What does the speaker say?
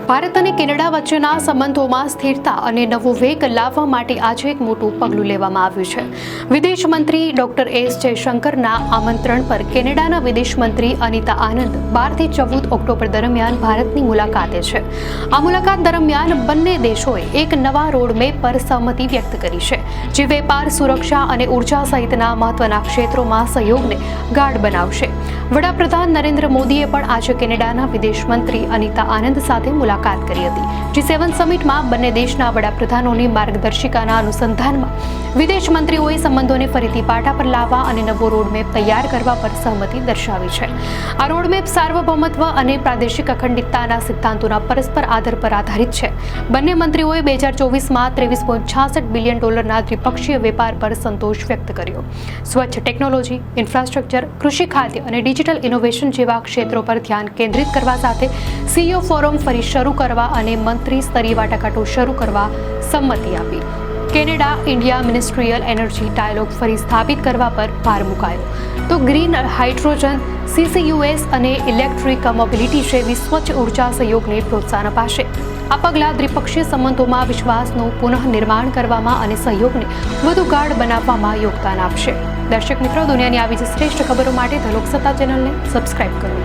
ભારત અને કેનેડા વચ્ચેના સંબંધોમાં સ્થિરતા અને નવો વેગ લાવવા માટે આજે એક મોટું પગલું લેવામાં આવ્યું છે. વિદેશ મંત્રી ડોક્ટર એસ જયશંકરના આમંત્રણ પર કેનેડાના વિદેશ મંત્રી અનિતા આનંદ 12 થી 14 ઓક્ટોબર દરમિયાન ભારતની મુલાકાતે છે. આ મુલાકાત દરમિયાન બંને દેશોએ એક નવા રોડમેપ પર સહમતિ વ્યક્ત કરી છે, જે વેપાર, સુરક્ષા અને ઉર્જા સહિતના મહત્વના ક્ષેત્રોમાં સહયોગને ગાઢ બનાવશે. વડાપ્રધાન નરેન્દ્ર મોદીએ પણ આજે કેનેડાના વિદેશ મંત્રી અનિતા આનંદ સાથે મુલાકાત કરી હતી. G7 સમિટમાં બંને દેશના વડાપ્રધાનોની માર્ગદર્શિકાના અનુસંધાનમાં વિદેશ મંત્રીઓએ સંબંધોને ફરીથી પાટા પર લાવવા અને નવો રોડમેપ તૈયાર કરવા પર સહમતિ દર્શાવી છે. આ રોડમેપ સાર્વભૌમત્વ અને પ્રાદેશિક અખંડિતતાના સિદ્ધાંતોના પરસ્પર આધાર પર આધારિત છે. બંને મંત્રીઓએ 2024માં $23.66 બિલિયન દ્વિપક્ષીય વેપાર પર સંતોષ વ્યક્ત કર્યો. સ્વચ્છ ટેકનોલોજી, ઇન્ફ્રાસ્ટ્રક્ચર, કૃષિ, ખાદ્ય અને ડિજિટલ ઇનોવેશન જેવા ક્ષેત્રો પર ધ્યાન કેન્દ્રિત કરવા સાથે CEO ફોરમ ફરી શરૂ કરવા અને મંત્રી સ્તરીય વાટાઘાટો શરૂ કરવા સંમતિ આપી. Canada India ministerial energy dialogue ફરી સ્થાપિત કરવા પર ભાર મુકાયો. તો ગ્રીન હાઇડ્રોજન, CCUS અને ઇલેક્ટ્રિક મોબિલિટી જેવી સ્વચ્છ ઉર્જા સહયોગને પ્રોત્સાહન અપાશે. આ પગલાં દ્વિપક્ષીય સંબંધોમાં વિશ્વાસનું પુનઃનિર્માણ કરવામાં અને સહયોગને વધુ ગાઢ બનાવવામાં યોગદાન આપશે. દર્શક મિત્રો, દુનિયાની આવી જ શ્રેષ્ઠ ખબરો માટે ધ લોકસત્તા ચેનલને સબસ્ક્રાઇબ કરો.